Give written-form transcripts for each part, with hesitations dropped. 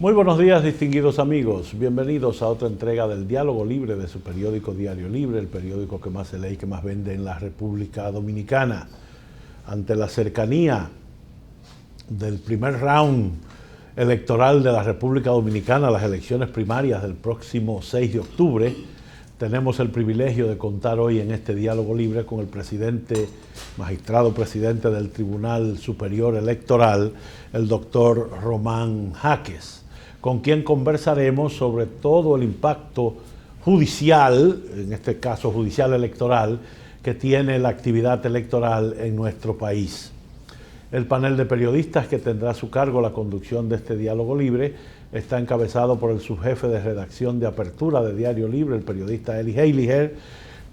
Muy buenos días, distinguidos amigos. Bienvenidos a otra entrega del Diálogo Libre de su periódico Diario Libre, el periódico que más se lee y que más vende en la República Dominicana. Ante la cercanía del primer round electoral de la República Dominicana, las elecciones primarias del próximo 6 de octubre, tenemos el privilegio de contar hoy en este Diálogo Libre con el magistrado presidente del Tribunal Superior Electoral, el doctor Román Jaques, con quien conversaremos sobre todo el impacto judicial, en este caso judicial electoral, que tiene la actividad electoral en nuestro país. El panel de periodistas que tendrá a su cargo la conducción de este Diálogo Libre está encabezado por el subjefe de redacción de apertura de Diario Libre, el periodista Eli Heiliger,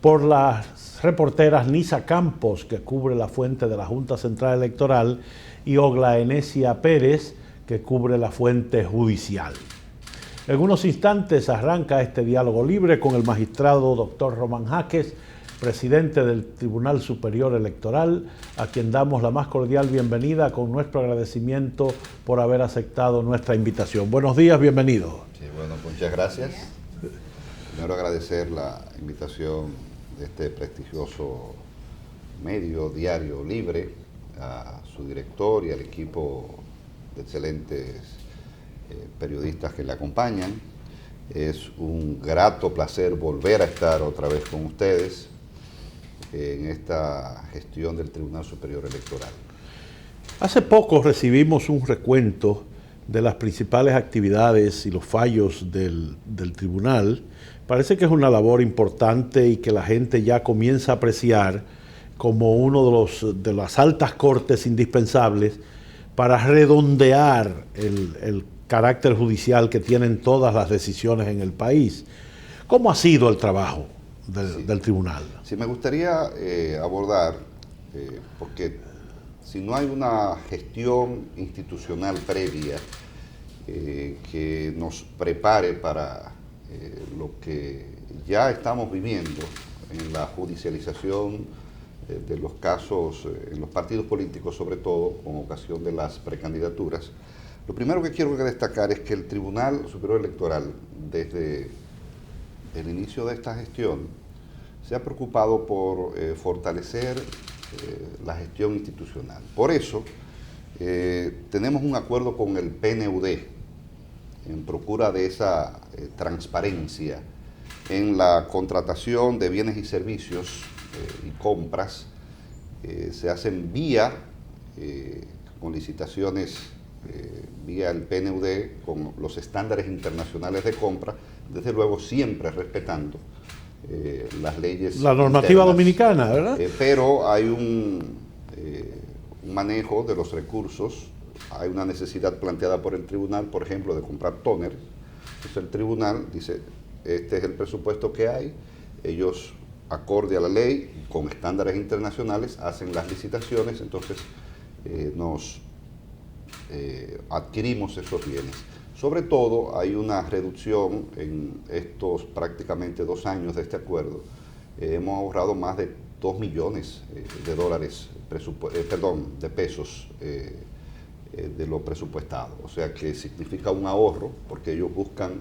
por las reporteras Nisa Campos, que cubre la fuente de la Junta Central Electoral, y Ogla Enesia Pérez, que cubre la fuente judicial. En unos instantes arranca este Diálogo Libre con el magistrado doctor Román Jaques, presidente del Tribunal Superior Electoral, a quien damos la más cordial bienvenida con nuestro agradecimiento por haber aceptado nuestra invitación. Buenos días, bienvenido. Sí, bueno, muchas gracias. Primero agradecer la invitación de este prestigioso medio Diario Libre, a su director y al equipo de excelentes periodistas que le acompañan. Es un grato placer volver a estar otra vez con ustedes en esta gestión del Tribunal Superior Electoral. Hace poco recibimos un recuento de las principales actividades y los fallos del tribunal. Parece que es una labor importante y que la gente ya comienza a apreciar como uno de las altas cortes indispensables para redondear el carácter judicial que tienen todas las decisiones en el país. ¿Cómo ha sido el trabajo del tribunal? Sí, me gustaría abordar, porque si no hay una gestión institucional previa que nos prepare para lo que ya estamos viviendo en la judicialización de los casos, en los partidos políticos sobre todo, con ocasión de las precandidaturas, lo primero que quiero destacar es que el Tribunal Superior Electoral, desde el inicio de esta gestión, se ha preocupado por fortalecer la gestión institucional. Por eso, tenemos un acuerdo con el PNUD en procura de esa transparencia en la contratación de bienes y servicios y compras. Se hacen con licitaciones vía el PNUD, con los estándares internacionales de compra, desde luego siempre respetando las leyes, la normativa internas, dominicana, ¿verdad? Pero hay un manejo de los recursos. Hay una necesidad planteada por el tribunal, por ejemplo, de comprar tóner. Entonces el tribunal dice, este es el presupuesto que hay. Ellos, acorde a la ley, con estándares internacionales, hacen las licitaciones. Entonces nos adquirimos esos bienes. Sobre todo, hay una reducción en estos prácticamente 2 años de este acuerdo. Hemos ahorrado más de 2 millones de dólares, de pesos de lo presupuestado. O sea que significa un ahorro, porque ellos buscan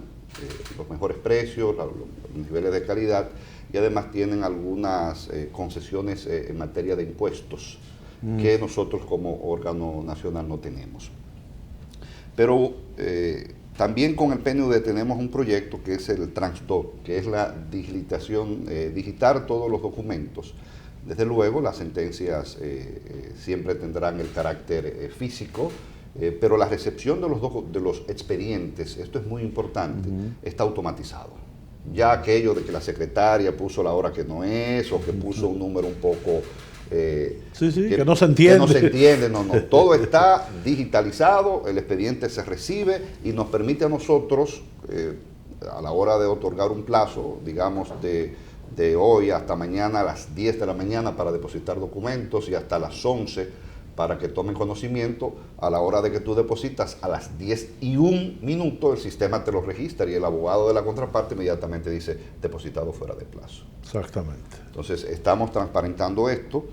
los mejores precios, los niveles de calidad, y además tienen algunas concesiones en materia de impuestos que nosotros como órgano nacional no tenemos. Pero también con el PNUD tenemos un proyecto que es el Transdoc, que es la digitación, digitar todos los documentos. Desde luego, las sentencias siempre tendrán el carácter físico, pero la recepción de los expedientes, esto es muy importante, está automatizado. Ya aquello de que la secretaria puso la hora que no es, o que puso un número un poco... que no se entiende. Que no se entiende, no. Todo está digitalizado, el expediente se recibe y nos permite a nosotros, a la hora de otorgar un plazo, digamos, de hoy hasta mañana a las 10 de la mañana para depositar documentos y hasta las 11 para que tomen conocimiento, a la hora de que tú depositas a las 10:01, el sistema te lo registra y el abogado de la contraparte inmediatamente dice depositado fuera de plazo. Exactamente. Entonces estamos transparentando esto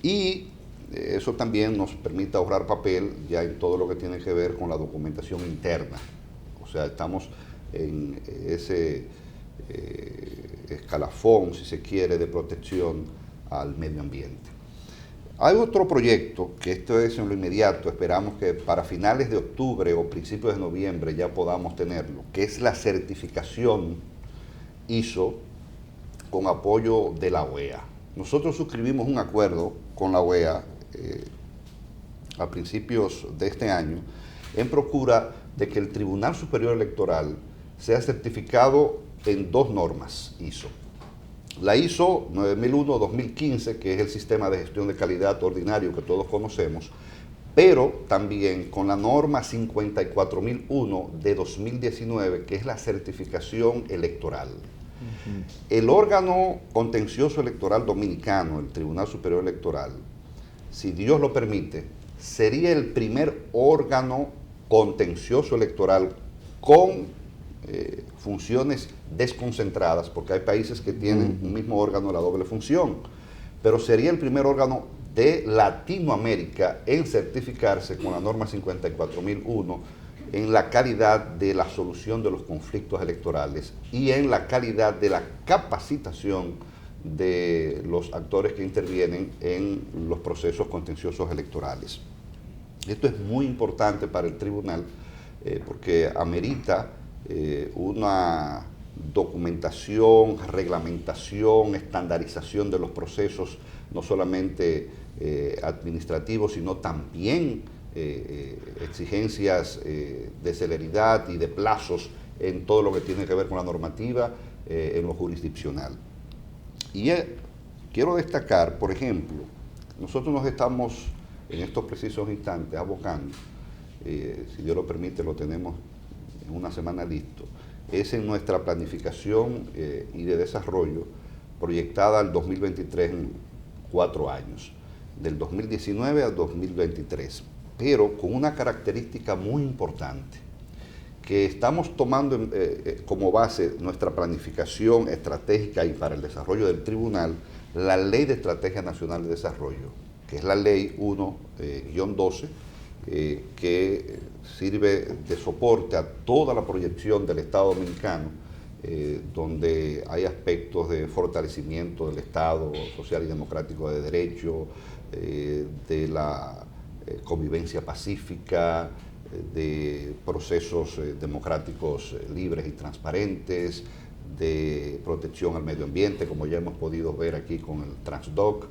y eso también nos permite ahorrar papel ya en todo lo que tiene que ver con la documentación interna. O sea, estamos en ese escalafón, si se quiere, de protección al medio ambiente. Hay otro proyecto, que esto es en lo inmediato, esperamos que para finales de octubre o principios de noviembre ya podamos tenerlo, que es la certificación ISO con apoyo de la OEA. Nosotros suscribimos un acuerdo con la OEA a principios de este año en procura de que el Tribunal Superior Electoral sea certificado en dos normas ISO. La ISO 9001-2015, que es el sistema de gestión de calidad ordinario que todos conocemos, pero también con la norma 54001 de 2019, que es la certificación electoral. El órgano contencioso electoral dominicano, el Tribunal Superior Electoral, si Dios lo permite, sería el primer órgano contencioso electoral con funciones desconcentradas, porque hay países que tienen un mismo órgano de la doble función, pero sería el primer órgano de Latinoamérica en certificarse con la norma 54001 en la calidad de la solución de los conflictos electorales y en la calidad de la capacitación de los actores que intervienen en los procesos contenciosos electorales. Esto es muy importante para el tribunal porque amerita una documentación, reglamentación, estandarización de los procesos, no solamente administrativos, sino también exigencias de celeridad y de plazos en todo lo que tiene que ver con la normativa en lo jurisdiccional. Y quiero destacar, por ejemplo, nosotros nos estamos en estos precisos instantes abocando, si Dios lo permite lo tenemos en una semana listo, es en nuestra planificación y de desarrollo proyectada al 2023 en 4 años, del 2019 al 2023, pero con una característica muy importante, que estamos tomando como base nuestra planificación estratégica y para el desarrollo del tribunal, la Ley de Estrategia Nacional de Desarrollo, que es la Ley 1-12, que sirve de soporte a toda la proyección del Estado Dominicano, donde hay aspectos de fortalecimiento del Estado social y democrático de derecho, de la convivencia pacífica, de procesos democráticos libres y transparentes, de protección al medio ambiente, como ya hemos podido ver aquí con el Transdoc,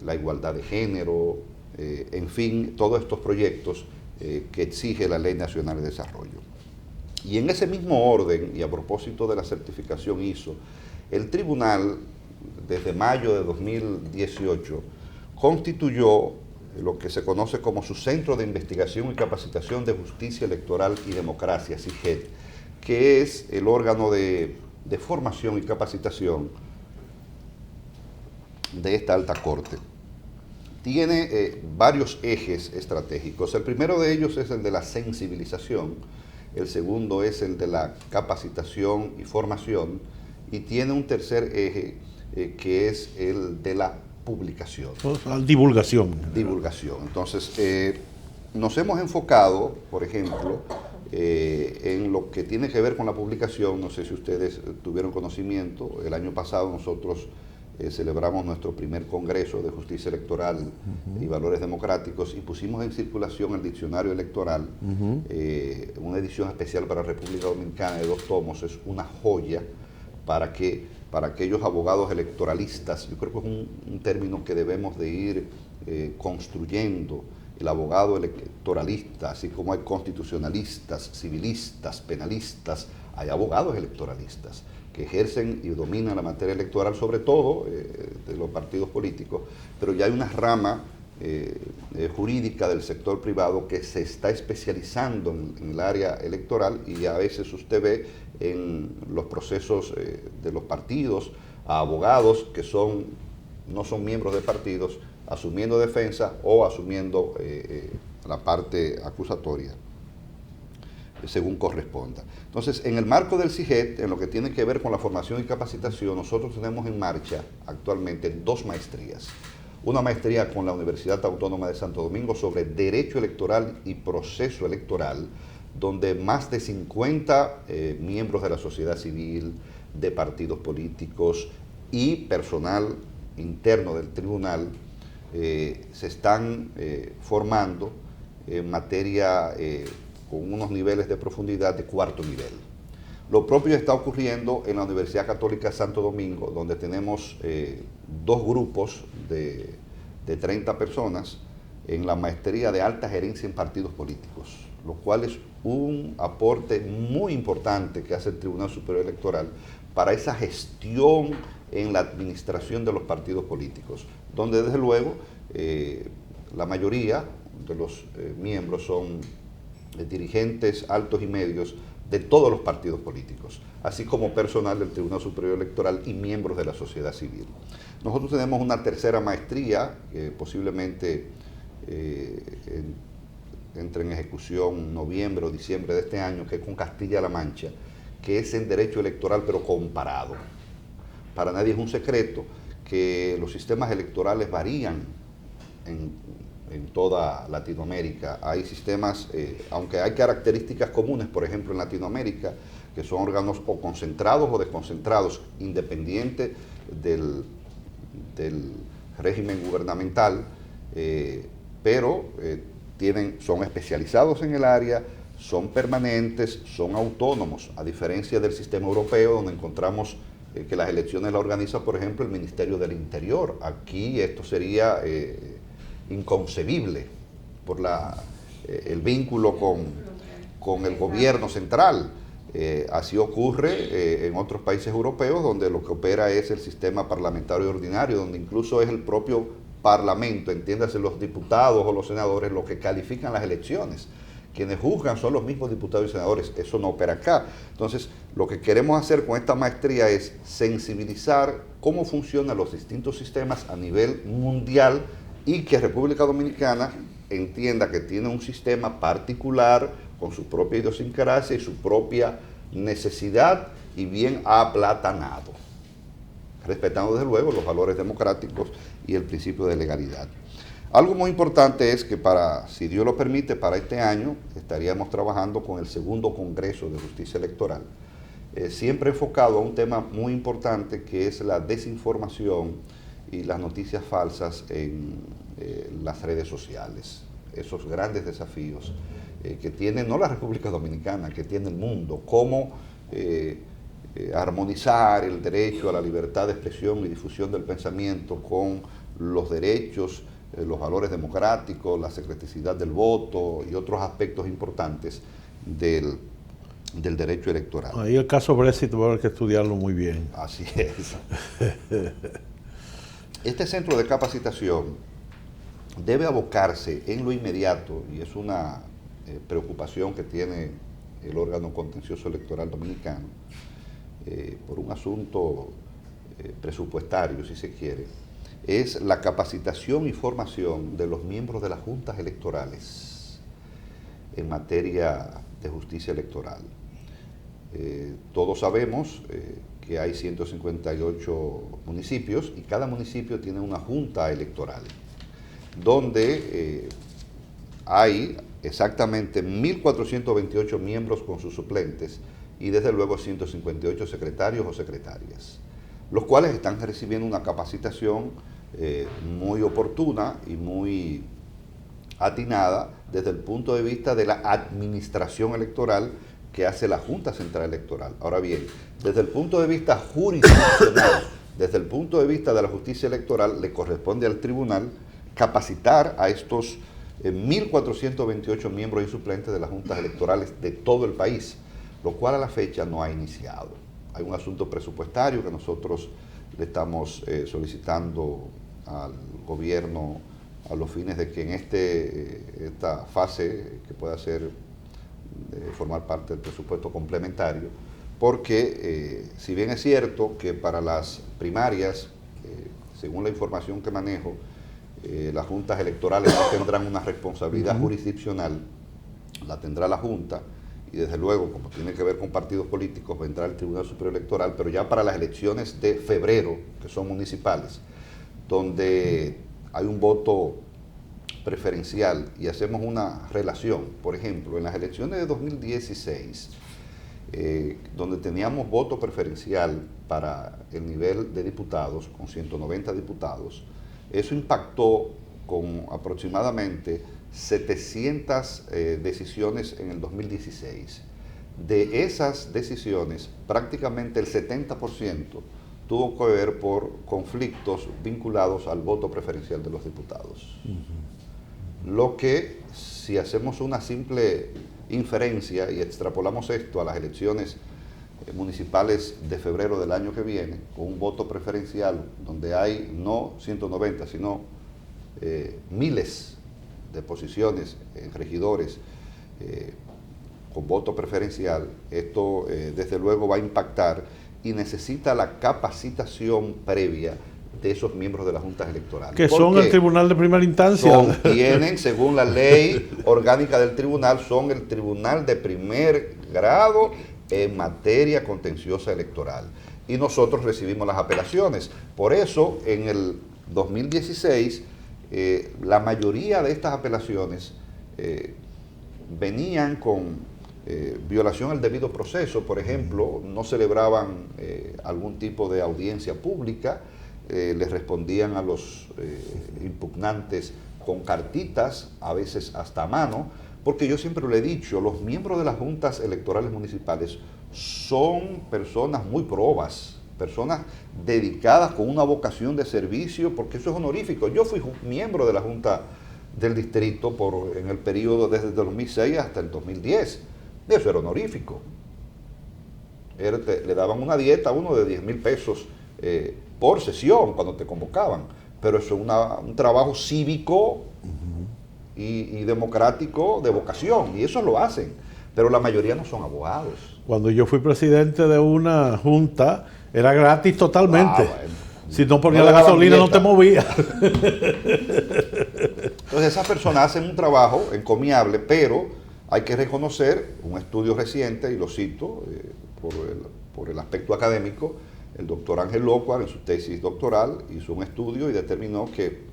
la igualdad de género, en fin, todos estos proyectos que exige la Ley Nacional de Desarrollo. Y en ese mismo orden, y a propósito de la certificación ISO, el tribunal, desde mayo de 2018, constituyó lo que se conoce como su Centro de Investigación y Capacitación de Justicia Electoral y Democracia, CIGED, que es el órgano de formación y capacitación de esta alta corte. Tiene varios ejes estratégicos. El primero de ellos es el de la sensibilización, el segundo es el de la capacitación y formación, y tiene un tercer eje que es el de la publicación. Divulgación. Divulgación. Entonces, nos hemos enfocado, por ejemplo, en lo que tiene que ver con la publicación. No sé si ustedes tuvieron conocimiento, el año pasado nosotros celebramos nuestro primer Congreso de Justicia Electoral y Valores Democráticos y pusimos en circulación el diccionario electoral, una edición especial para la República Dominicana de 2 tomos. Es una joya para aquellos abogados electoralistas. Yo creo que es un término que debemos de ir construyendo. El abogado electoralista, así como hay constitucionalistas, civilistas, penalistas, hay abogados electoralistas que ejercen y dominan la materia electoral, sobre todo de los partidos políticos, pero ya hay una rama jurídica del sector privado que se está especializando en el área electoral, y a veces usted ve en los procesos de los partidos a abogados que no son miembros de partidos, asumiendo defensa o asumiendo la parte acusatoria, según corresponda. Entonces, en el marco del CIGED, en lo que tiene que ver con la formación y capacitación, nosotros tenemos en marcha actualmente 2 maestrías. una maestría con la Universidad Autónoma de Santo Domingo sobre Derecho Electoral y Proceso Electoral, donde más de 50 miembros de la sociedad civil, de partidos políticos y personal interno del tribunal se están formando en materia con unos niveles de profundidad de cuarto nivel. Lo propio está ocurriendo en la Universidad Católica Santo Domingo, donde tenemos dos grupos de 30 personas en la maestría de alta gerencia en partidos políticos, lo cual es un aporte muy importante que hace el Tribunal Superior Electoral para esa gestión en la administración de los partidos políticos, donde desde luego la mayoría de los miembros son dirigentes altos y medios de todos los partidos políticos, así como personal del Tribunal Superior Electoral y miembros de la sociedad civil. Nosotros tenemos una tercera maestría que posiblemente entre en ejecución noviembre o diciembre de este año, que es con Castilla-La Mancha, que es en derecho electoral pero comparado. Para nadie es un secreto que los sistemas electorales varían en toda Latinoamérica. Hay sistemas, aunque hay características comunes, por ejemplo en Latinoamérica, que son órganos o concentrados o desconcentrados, independientes del régimen gubernamental, pero son especializados en el área, son permanentes, son autónomos, a diferencia del sistema europeo, donde encontramos que las elecciones las organiza, por ejemplo, el Ministerio del Interior. Aquí esto sería inconcebible por el vínculo con el gobierno central. Así ocurre en otros países europeos, donde lo que opera es el sistema parlamentario ordinario, donde incluso es el propio parlamento, entiéndase los diputados o los senadores, los que califican las elecciones. Quienes juzgan son los mismos diputados y senadores. Eso no opera acá. Entonces, lo que queremos hacer con esta maestría es sensibilizar cómo funcionan los distintos sistemas a nivel mundial y que República Dominicana entienda que tiene un sistema particular con su propia idiosincrasia y su propia necesidad y bien aplatanado, respetando desde luego los valores democráticos y el principio de legalidad. Algo muy importante es que si Dios lo permite, para este año estaríamos trabajando con el segundo Congreso de Justicia Electoral, siempre enfocado a un tema muy importante que es la desinformación y las noticias falsas en las redes sociales. Esos grandes desafíos que tiene no la República Dominicana, que tiene el mundo, cómo armonizar el derecho a la libertad de expresión y difusión del pensamiento con los derechos, los valores democráticos, la secreticidad del voto y otros aspectos importantes del derecho electoral. Ahí el caso Brexit va a haber que estudiarlo muy bien. Así es. Este centro de capacitación debe abocarse en lo inmediato, y es una preocupación que tiene el órgano contencioso electoral dominicano, por un asunto presupuestario, si se quiere, es la capacitación y formación de los miembros de las juntas electorales en materia de justicia electoral. Todos sabemos que hay 158 municipios y cada municipio tiene una junta electoral, donde hay exactamente 1.428 miembros con sus suplentes y desde luego 158 secretarios o secretarias, los cuales están recibiendo una capacitación muy oportuna y muy atinada desde el punto de vista de la administración electoral que hace la Junta Central Electoral. Ahora bien, desde el punto de vista jurisdiccional, desde el punto de vista de la justicia electoral, le corresponde al tribunal capacitar a estos 1.428 miembros y suplentes de las juntas electorales de todo el país, lo cual a la fecha no ha iniciado. Hay un asunto presupuestario que nosotros le estamos solicitando al gobierno a los fines de que en esta fase que pueda ser formar parte del presupuesto complementario, porque si bien es cierto que para las primarias, según la información que manejo, las juntas electorales no tendrán una responsabilidad jurisdiccional, la tendrá la Junta, y desde luego, como tiene que ver con partidos políticos, vendrá el Tribunal Superior Electoral, pero ya para las elecciones de febrero, que son municipales, donde hay un voto preferencial y hacemos una relación, por ejemplo, en las elecciones de 2016, donde teníamos voto preferencial para el nivel de diputados, con 190 diputados, eso impactó con aproximadamente 700 decisiones en el 2016. De esas decisiones, prácticamente el 70% tuvo que ver por conflictos vinculados al voto preferencial de los diputados. Lo que, si hacemos una simple inferencia y extrapolamos esto a las elecciones municipales de febrero del año que viene, con un voto preferencial donde hay no 190, sino miles de posiciones en regidores con voto preferencial, esto desde luego va a impactar y necesita la capacitación previa de esos miembros de las juntas electorales. Que son el tribunal de primera instancia. Tienen, según la ley orgánica del tribunal, son el tribunal de primer grado en materia contenciosa electoral. Y nosotros recibimos las apelaciones. Por eso, en el 2016, la mayoría de estas apelaciones venían con violación al debido proceso. Por ejemplo, no celebraban algún tipo de audiencia pública, les respondían a los impugnantes con cartitas, a veces hasta a mano, porque yo siempre lo he dicho, los miembros de las juntas electorales municipales son personas muy probas, personas dedicadas con una vocación de servicio, porque eso es honorífico. Yo fui miembro de la Junta del Distrito en el periodo desde el 2006 hasta el 2010. Eso era honorífico. Le daban una dieta a uno de 10,000 pesos por sesión cuando te convocaban, pero eso es un trabajo cívico y democrático de vocación, y eso lo hacen, pero la mayoría no son abogados. Cuando yo fui presidente de una junta, era gratis totalmente. Bueno. Si no ponía la gasolina no te movía. Entonces esas personas hacen un trabajo encomiable, pero hay que reconocer un estudio reciente, y lo cito por el aspecto académico. El doctor Ángel Lócuar, en su tesis doctoral, hizo un estudio y determinó que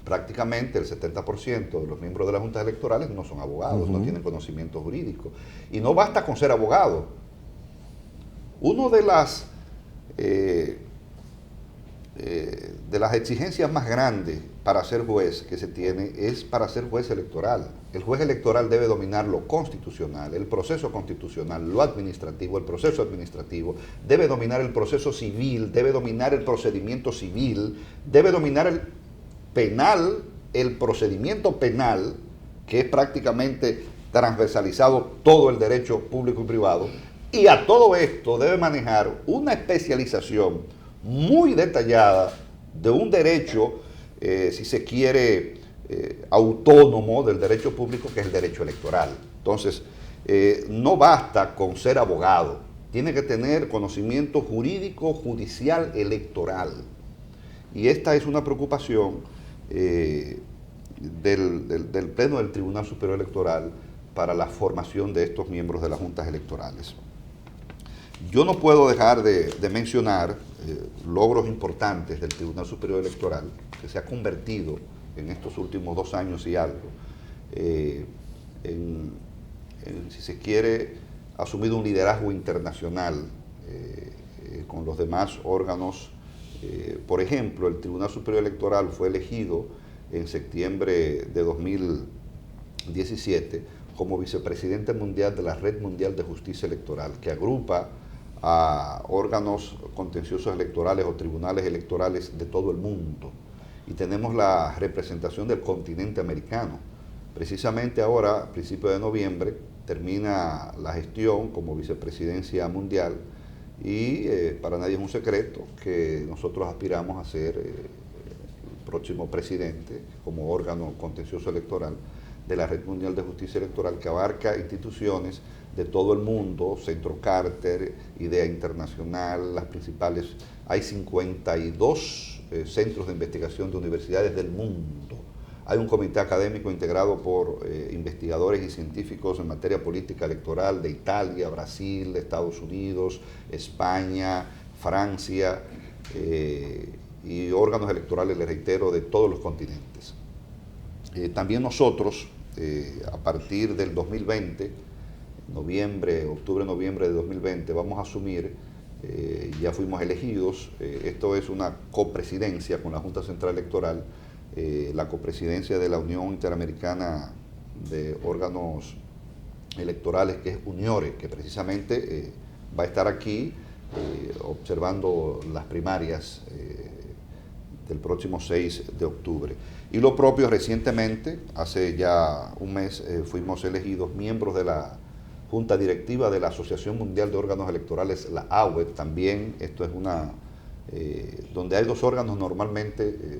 prácticamente el 70% de los miembros de las juntas electorales no son abogados, no tienen conocimiento jurídico. Y no basta con ser abogado. Una de las exigencias más grandes para ser juez que se tiene es para ser juez electoral. El juez electoral debe dominar lo constitucional, el proceso constitucional, lo administrativo, el proceso administrativo, debe dominar el proceso civil, debe dominar el procedimiento civil, debe dominar el penal, el procedimiento penal, que es prácticamente transversalizado todo el derecho público y privado, y a todo esto debe manejar una especialización muy detallada de un derecho, si se quiere, autónomo del derecho público, que es el derecho electoral. Entonces, no basta con ser abogado, tiene que tener conocimiento jurídico, judicial, electoral. Y esta es una preocupación del Pleno del Tribunal Superior Electoral para la formación de estos miembros de las juntas electorales. Yo no puedo dejar de mencionar logros importantes del Tribunal Superior Electoral, que se ha convertido en estos últimos 2 años y algo, si se quiere, ha asumido un liderazgo internacional con los demás órganos. Por ejemplo, el Tribunal Superior Electoral fue elegido en septiembre de 2017 como vicepresidente mundial de la Red Mundial de Justicia Electoral, que agrupa a órganos contenciosos electorales o tribunales electorales de todo el mundo. Y tenemos la representación del continente americano. Precisamente ahora, a principios de noviembre, termina la gestión como vicepresidencia mundial y para nadie es un secreto que nosotros aspiramos a ser el próximo presidente como órgano contencioso electoral de la Red Mundial de Justicia Electoral, que abarca instituciones de todo el mundo, Centro Carter, Idea Internacional, las principales. Hay 52 centros de investigación de universidades del mundo. Hay un comité académico integrado por investigadores y científicos en materia política electoral de Italia, Brasil, Estados Unidos, España, Francia, y órganos electorales, les reitero, de todos los continentes. También nosotros, a partir del 2020, octubre-noviembre de 2020, vamos a asumir, ya fuimos elegidos, esto es una copresidencia con la Junta Central Electoral, la copresidencia de la Unión Interamericana de Órganos Electorales, que es UNIORE, que precisamente va a estar aquí observando las primarias del próximo 6 de octubre. Y lo propio, recientemente, hace ya un mes, fuimos elegidos miembros de la Junta Directiva de la Asociación Mundial de Órganos Electorales, la AUET. También esto es donde hay dos órganos normalmente,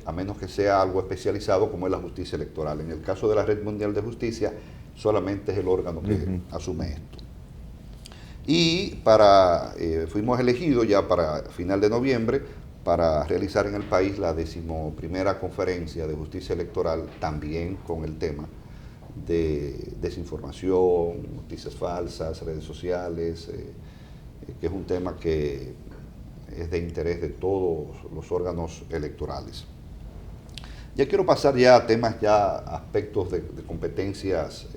a menos que sea algo especializado como es la justicia electoral. En el caso de la Red Mundial de Justicia, solamente es el órgano que asume esto. Y fuimos elegidos ya para final de noviembre para realizar en el país la 11ª conferencia de justicia electoral, también con el tema de desinformación, noticias falsas, redes sociales, que es un tema que es de interés de todos los órganos electorales. Ya quiero pasar ya a temas, aspectos de competencias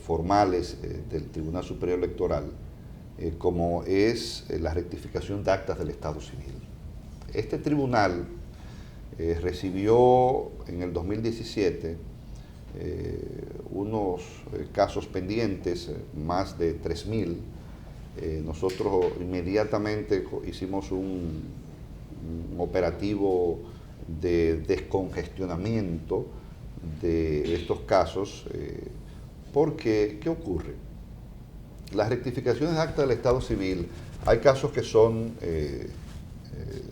formales del Tribunal Superior Electoral, como es la rectificación de actas del Estado Civil. Este tribunal recibió en el 2017 unos casos pendientes, más de 3.000. Nosotros inmediatamente hicimos un operativo de descongestionamiento de estos casos, porque, ¿qué ocurre? Las rectificaciones de acta del Estado Civil, hay casos que son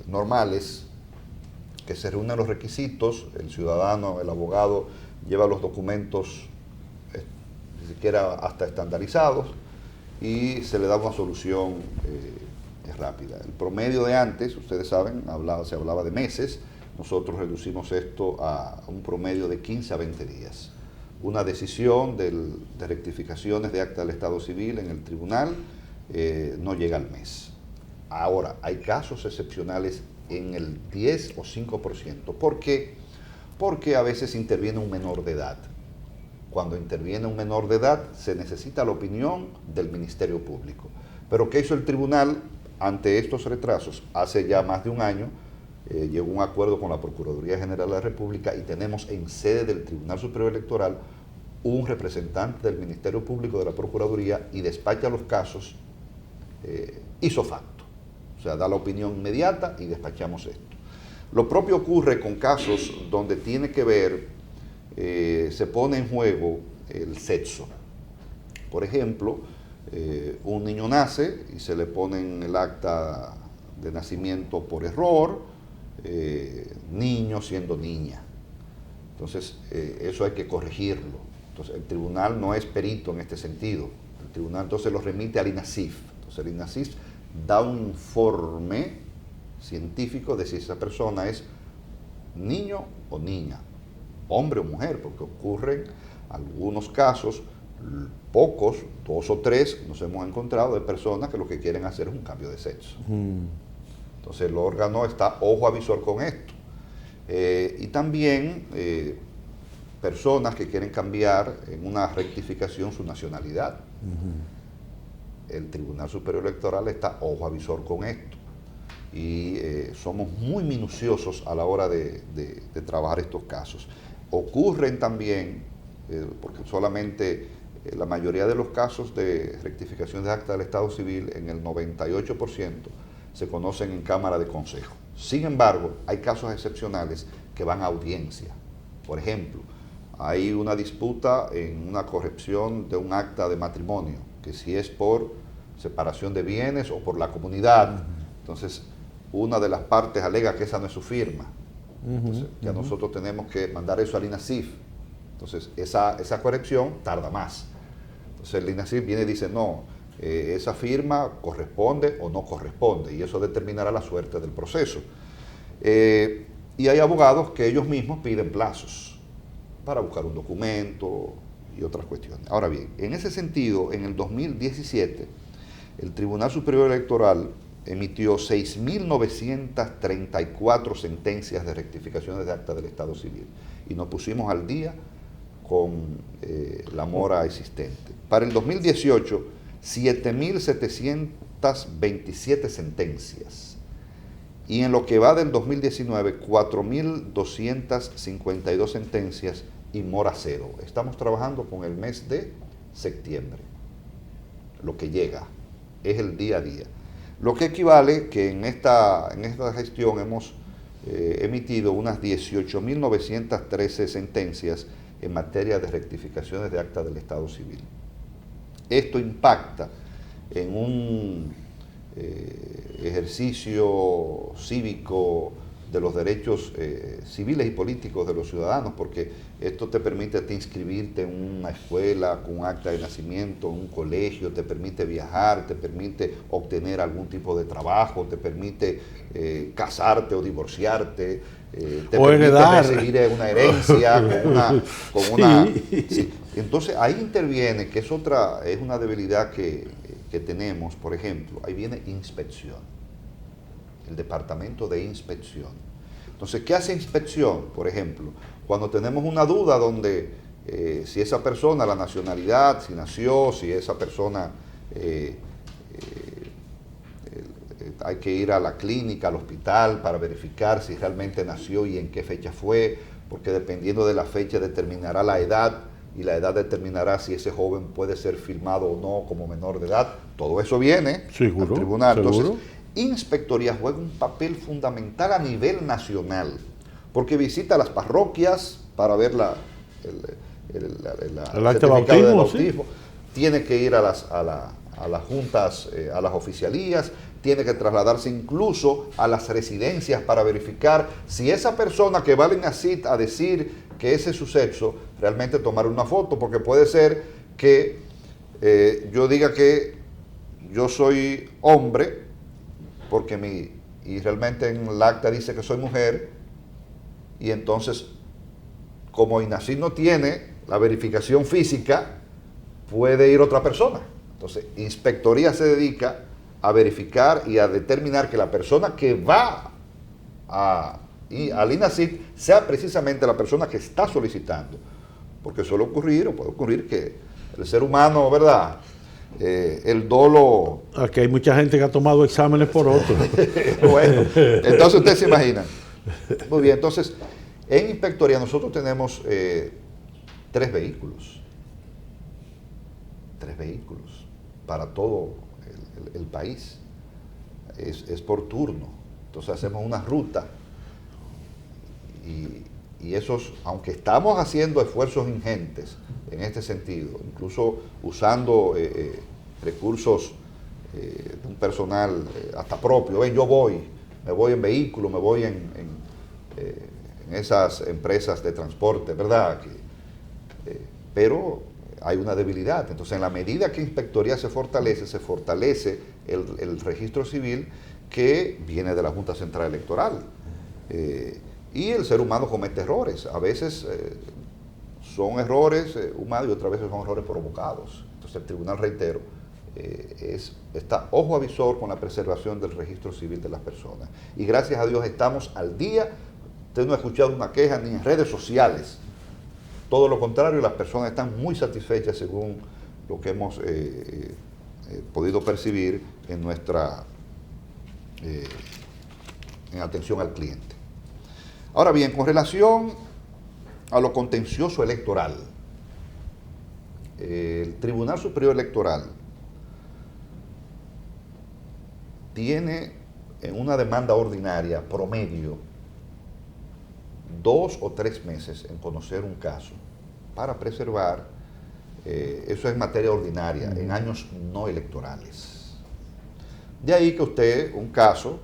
normales, que se reúnen los requisitos, el ciudadano, el abogado lleva los documentos ni siquiera hasta estandarizados y se le da una solución rápida. El promedio de antes, ustedes saben, se hablaba de meses, nosotros reducimos esto a un promedio de 15 a 20 días. Una decisión de rectificaciones de acta del Estado Civil en el tribunal no llega al mes. Ahora, hay casos excepcionales en el 10 o 5%. ¿Por qué? Porque a veces interviene un menor de edad. Cuando interviene un menor de edad, se necesita la opinión del Ministerio Público. Pero ¿qué hizo el tribunal ante estos retrasos? Hace ya más de un año llegó a un acuerdo con la Procuraduría General de la República y tenemos en sede del Tribunal Superior Electoral un representante del Ministerio Público de la Procuraduría y despacha los casos ipso facto. O sea, da la opinión inmediata y despachamos esto. Lo propio ocurre con casos donde tiene que ver, se pone en juego el sexo. Por ejemplo, un niño nace y se le pone en el acta de nacimiento por error, niño siendo niña. Entonces, eso hay que corregirlo. Entonces, el tribunal no es perito en este sentido. El tribunal entonces lo remite al INASIF. Entonces, el INASIF da un informe científico de si esa persona es niño o niña, hombre o mujer, porque ocurren algunos casos, pocos, 2 o 3, nos hemos encontrado de personas que lo que quieren hacer es un cambio de sexo. Entonces el órgano está ojo avisor con esto. Y también personas que quieren cambiar en una rectificación su nacionalidad. El Tribunal Superior Electoral está ojo avisor con esto. Y somos muy minuciosos a la hora de trabajar estos casos. Ocurren también, porque solamente la mayoría de los casos de rectificación de acta del Estado Civil, en el 98%, se conocen en Cámara de Consejo. Sin embargo, hay casos excepcionales que van a audiencia. Por ejemplo, hay una disputa en una corrección de un acta de matrimonio, que si es por separación de bienes o por la comunidad. Entonces, una de las partes alega que esa no es su firma. Entonces, ya nosotros tenemos que mandar eso al INASIF. Entonces, esa corrección tarda más. Entonces, el INASIF viene y dice, no, esa firma corresponde o no corresponde, y eso determinará la suerte del proceso. Y hay abogados que ellos mismos piden plazos para buscar un documento y otras cuestiones. Ahora bien, en ese sentido, en el 2017, el Tribunal Superior Electoral emitió 6.934 sentencias de rectificaciones de acta del Estado Civil y nos pusimos al día con la mora existente. Para el 2018, 7.727 sentencias y en lo que va del 2019, 4.252 sentencias y mora cero. Estamos trabajando con el mes de septiembre. Lo que llega es el día a día. Lo que equivale que en esta gestión hemos emitido unas 18.913 sentencias en materia de rectificaciones de acta del Estado Civil. Esto impacta en un ejercicio cívico de los derechos civiles y políticos de los ciudadanos, porque esto te permite inscribirte en una escuela con un acta de nacimiento, en un colegio, te permite viajar, te permite obtener algún tipo de trabajo, te permite casarte o divorciarte, te o permite heredar, recibir una herencia con una Sí. sí. Entonces ahí interviene, que es una debilidad que tenemos, por ejemplo, ahí viene inspección, el departamento de inspección. Entonces, ¿qué hace inspección? Por ejemplo, cuando tenemos una duda donde si esa persona, la nacionalidad, si nació, si esa persona hay que ir a la clínica, al hospital para verificar si realmente nació y en qué fecha fue, porque dependiendo de la fecha determinará la edad y la edad determinará si ese joven puede ser firmado o no como menor de edad. Todo eso viene al tribunal. ¿Seguro? Entonces, Inspectoría juega un papel fundamental a nivel nacional, porque visita las parroquias para ver el acta de bautismo, ¿sí? Tiene que ir a las juntas, a las oficialías, tiene que trasladarse incluso a las residencias para verificar si esa persona que va al INACIT a decir que ese es su sexo, realmente tomar una foto, porque puede ser que yo diga que yo soy hombre, y realmente en el acta dice que soy mujer, y entonces, como INACIT no tiene la verificación física, puede ir otra persona. Entonces, Inspectoría se dedica a verificar y a determinar que la persona que va al INACIT sea precisamente la persona que está solicitando. Porque puede ocurrir que el ser humano, ¿verdad?, el dolo... Aquí hay mucha gente que ha tomado exámenes por otro. Bueno, entonces ustedes se imaginan. Muy bien, entonces, en Inspectoría nosotros tenemos 3 vehículos. 3 vehículos para todo el país. Es por turno. Entonces hacemos una ruta. Y esos, aunque estamos haciendo esfuerzos ingentes en este sentido, incluso usando recursos de un personal hasta propio, me voy en vehículo, me voy en esas empresas de transporte, ¿verdad? Pero hay una debilidad. Entonces, en la medida que Inspectoría se fortalece el registro civil que viene de la Junta Central Electoral. Y el ser humano comete errores. A veces son errores humanos y otras veces son errores provocados. Entonces el tribunal, reitero, está ojo avisor con la preservación del registro civil de las personas. Y gracias a Dios estamos al día. Usted no ha escuchado una queja ni en redes sociales. Todo lo contrario, las personas están muy satisfechas según lo que hemos podido percibir en nuestra en atención al cliente. Ahora bien, con relación a lo contencioso electoral, el Tribunal Superior Electoral tiene en una demanda ordinaria promedio 2 o 3 meses en conocer un caso para preservar, eso es materia ordinaria, en años no electorales. De ahí que usted, un caso,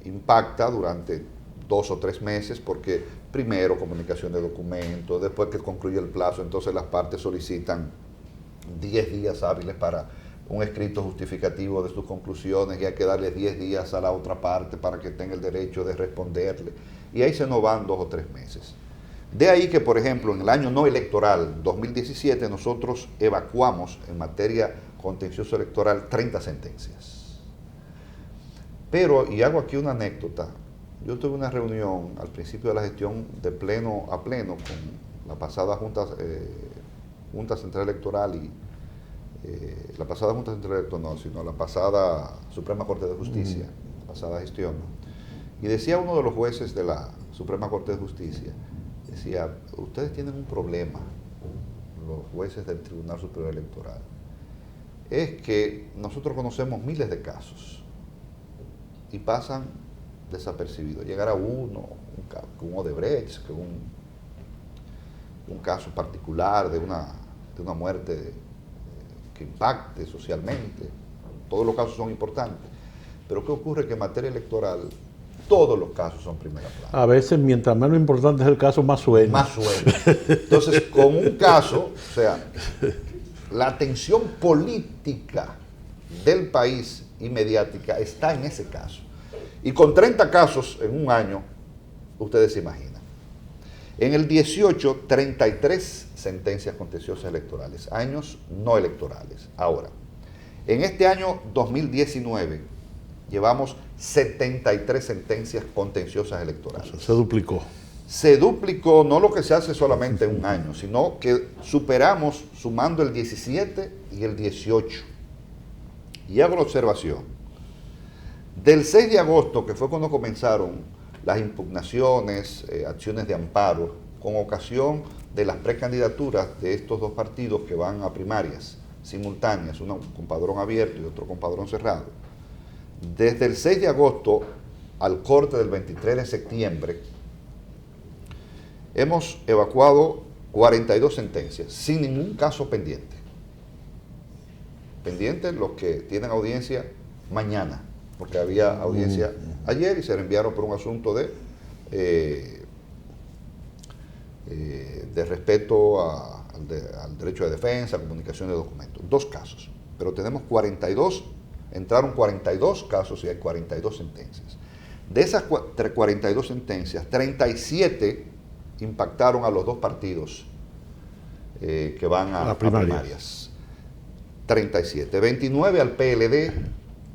impacta durante 2 o 3 meses, porque primero comunicación de documentos, después que concluye el plazo, entonces las partes solicitan 10 días hábiles para un escrito justificativo de sus conclusiones, y hay que darle 10 días a la otra parte para que tenga el derecho de responderle, y ahí se nos van 2 o 3 meses. De ahí que, por ejemplo, en el año no electoral 2017 nosotros evacuamos en materia contencioso electoral 30 sentencias. Pero, y hago aquí una anécdota, yo tuve una reunión al principio de la gestión de pleno a pleno con la pasada Junta Central Electoral y la pasada Junta Central Electoral no, sino la pasada Suprema Corte de Justicia, la pasada gestión. Y decía uno de los jueces de la Suprema Corte de Justicia, decía, ustedes tienen un problema, los jueces del Tribunal Superior Electoral, es que nosotros conocemos miles de casos y pasan desapercibidos. Llegará uno, un Odebrecht, que un caso particular de una muerte que impacte socialmente. Todos los casos son importantes. Pero ¿qué ocurre? Que en materia electoral todos los casos son primera plana. A veces, mientras menos importante es el caso, más suena. Más suena. Entonces, con un caso, o sea, la atención política del país y mediática está en ese caso. Y con 30 casos en un año, ustedes se imaginan. En el 18, 33 sentencias contenciosas electorales, años no electorales. Ahora, en este año 2019, llevamos 73 sentencias contenciosas electorales. Se duplicó. Se duplicó no lo que se hace solamente en un año, sino que superamos sumando el 17 y el 18. Y hago la observación. Del 6 de agosto, que fue cuando comenzaron las impugnaciones, acciones de amparo, con ocasión de las precandidaturas de estos dos partidos que van a primarias simultáneas, uno con padrón abierto y otro con padrón cerrado. Desde el 6 de agosto al corte del 23 de septiembre, hemos evacuado 42 sentencias, sin ningún caso pendiente. Pendientes los que tienen audiencia mañana, porque había audiencia ayer y se reenviaron por un asunto de respeto al derecho de defensa, comunicación de documentos. 2 casos, pero tenemos 42, entraron 42 casos y hay 42 sentencias. De esas 42 sentencias, 37 impactaron a los dos partidos que van a primarias. 37. 29 al PLD,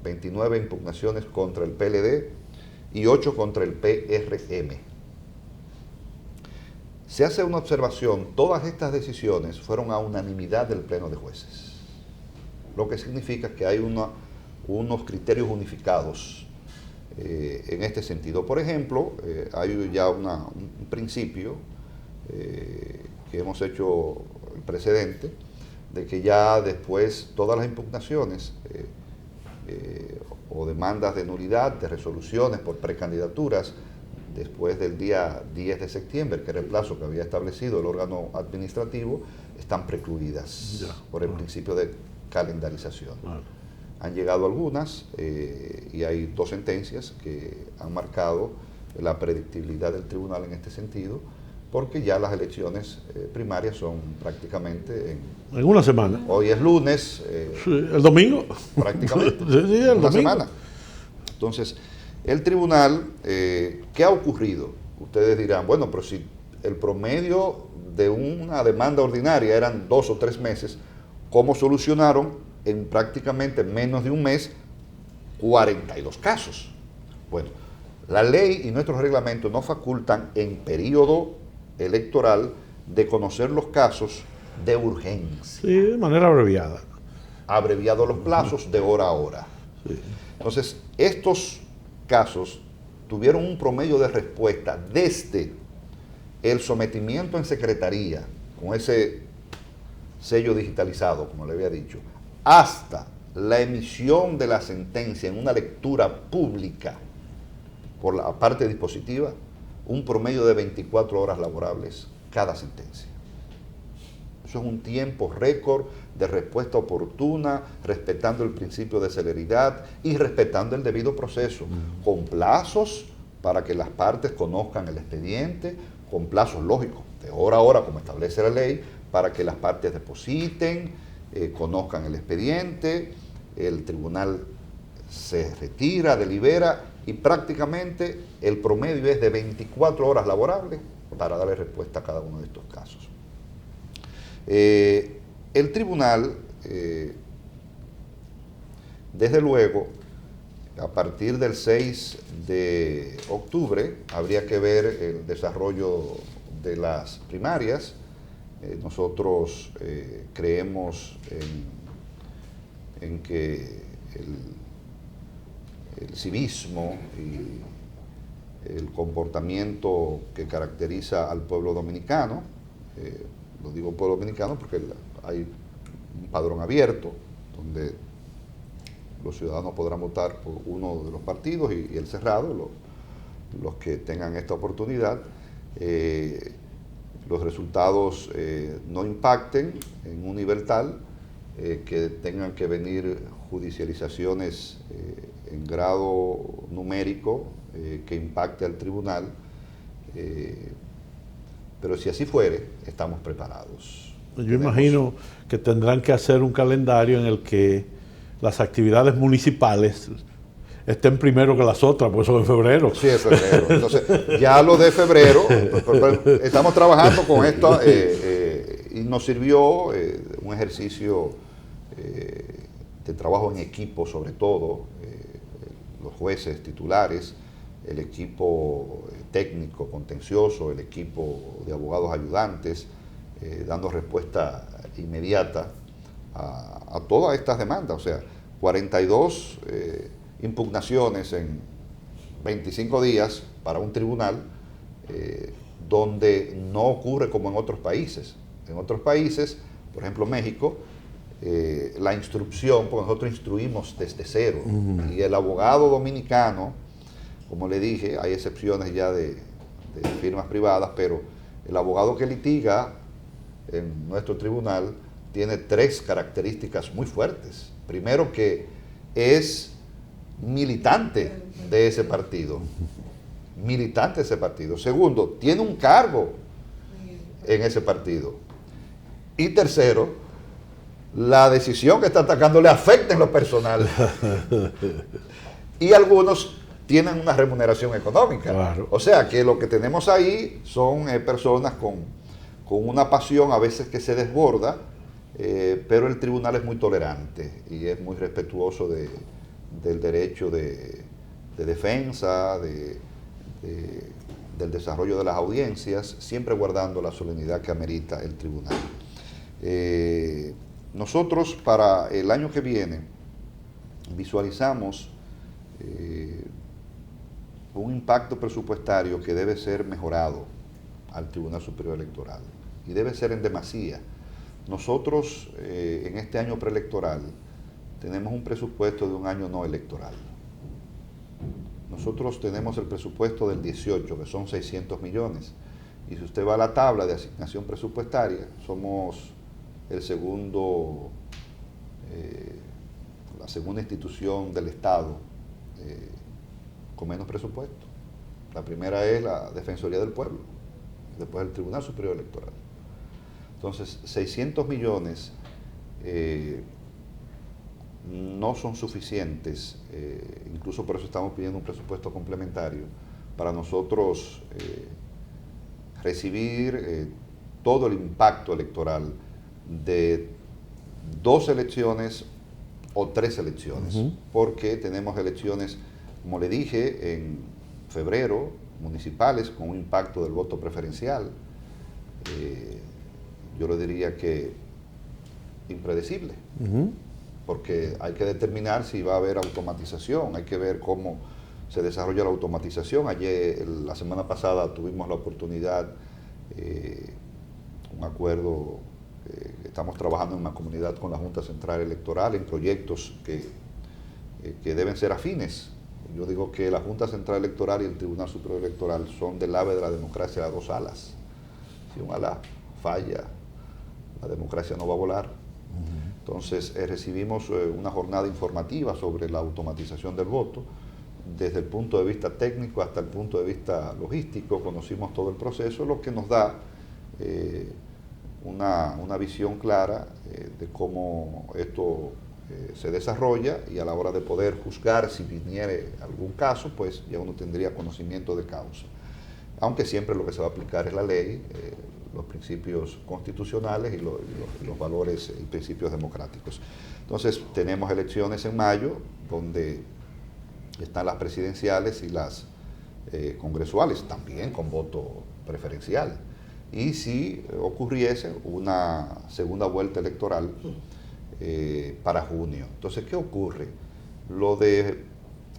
29 impugnaciones contra el PLD y 8 contra el PRM. Se hace una observación, todas estas decisiones fueron a unanimidad del Pleno de Jueces, lo que significa que hay unos criterios unificados en este sentido. Por ejemplo, hay ya un principio que hemos hecho el precedente, de que ya después todas las impugnaciones o demandas de nulidad, de resoluciones por precandidaturas, después del día 10 de septiembre, que era el plazo que había establecido el órgano administrativo, están precluidas por el principio de calendarización. Han llegado algunas y hay 2 sentencias que han marcado la predictibilidad del tribunal en este sentido, porque ya las elecciones primarias son prácticamente en una semana. Hoy es lunes. Sí, el domingo. Prácticamente. Sí, el una domingo. semana. Entonces, el tribunal, ¿qué ha ocurrido? Ustedes dirán, bueno, pero si el promedio de una demanda ordinaria eran 2 o 3 meses, ¿cómo solucionaron en prácticamente menos de un mes 42 casos? Bueno, la ley y nuestros reglamentos nos facultan en periodo electoral de conocer los casos de urgencia. Sí, de manera abreviada. Abreviado los plazos de hora a hora. Sí. Entonces, estos casos tuvieron un promedio de respuesta desde el sometimiento en secretaría, con ese sello digitalizado, como le había dicho, hasta la emisión de la sentencia en una lectura pública por la parte dispositiva, un promedio de 24 horas laborables cada sentencia. Eso es un tiempo récord de respuesta oportuna, respetando el principio de celeridad y respetando el debido proceso, con plazos para que las partes conozcan el expediente, con plazos lógicos, de hora a hora, como establece la ley, para que las partes depositen, conozcan el expediente, el tribunal se retira, delibera y prácticamente el promedio es de 24 horas laborables para darle respuesta a cada uno de estos casos. El tribunal, desde luego, A partir del 6 de octubre habría que ver el desarrollo de las primarias. Nosotros creemos en que el civismo y el comportamiento que caracteriza al pueblo dominicano, lo digo pueblo dominicano porque hay un padrón abierto donde los ciudadanos podrán votar por uno de los partidos y el cerrado, los que tengan esta oportunidad, los resultados no impacten en un nivel tal que tengan que venir judicializaciones en grado numérico que impacte al tribunal, pero si así fuere, estamos preparados. Yo imagino que tendrán que hacer un calendario en el que las actividades municipales estén primero que las otras, pues son en febrero. Sí, en febrero. Entonces, ya lo de febrero, estamos trabajando con esto y nos sirvió un ejercicio de trabajo en equipo, sobre todo, los jueces titulares, el equipo técnico contencioso, el equipo de abogados ayudantes, dando respuesta inmediata a todas estas demandas. O sea, 42 impugnaciones en 25 días para un tribunal, donde no ocurre como en otros países. En otros países, por ejemplo México, la instrucción, porque nosotros instruimos desde cero, y el abogado dominicano, como le dije, hay excepciones ya de firmas privadas, pero el abogado que litiga en nuestro tribunal tiene 3 características muy fuertes. Primero, que es militante de ese partido. Militante de ese partido. Segundo, tiene un cargo en ese partido. Y tercero, la decisión que está atacando le afecta en lo personal. Y algunos tienen una remuneración económica. Claro. O sea que lo que tenemos ahí son personas con una pasión a veces que se desborda, pero el tribunal es muy tolerante y es muy respetuoso del derecho de defensa, del desarrollo de las audiencias, siempre guardando la solemnidad que amerita el tribunal. Nosotros para el año que viene visualizamos un impacto presupuestario que debe ser mejorado al Tribunal Superior Electoral y debe ser en demasía. Nosotros en este año preelectoral tenemos un presupuesto de un año no electoral. Nosotros tenemos el presupuesto del 18, que son 600 millones. Y si usted va a la tabla de asignación presupuestaria, somos la segunda institución del Estado con menos presupuesto. La primera es la Defensoría del Pueblo, después el Tribunal Superior Electoral. Entonces, 600 millones no son suficientes, incluso por eso estamos pidiendo un presupuesto complementario, para nosotros recibir todo el impacto electoral de 2 elecciones o 3 elecciones, porque tenemos elecciones, como le dije, en febrero, municipales, con un impacto del voto preferencial, yo le diría que impredecible, porque hay que determinar si va a haber automatización, hay que ver cómo se desarrolla la automatización. Ayer, la semana pasada, tuvimos la oportunidad, un acuerdo, estamos trabajando en una comunidad con la Junta Central Electoral en proyectos que deben ser afines. Yo digo que la Junta Central Electoral y el Tribunal Superior Electoral son del ave de la democracia a 2 alas. Si un ala falla, la democracia no va a volar. Entonces recibimos una jornada informativa sobre la automatización del voto, desde el punto de vista técnico hasta el punto de vista logístico. Conocimos todo el proceso, lo que nos da una visión clara de cómo esto se desarrolla, y a la hora de poder juzgar si viniere algún caso, pues ya uno tendría conocimiento de causa. Aunque siempre lo que se va a aplicar es la ley, los principios constitucionales y los valores y principios democráticos. Entonces tenemos elecciones en mayo, donde están las presidenciales y las congresuales, también con voto preferencial. Y si ocurriese una segunda vuelta electoral para junio. Entonces, ¿qué ocurre? Lo de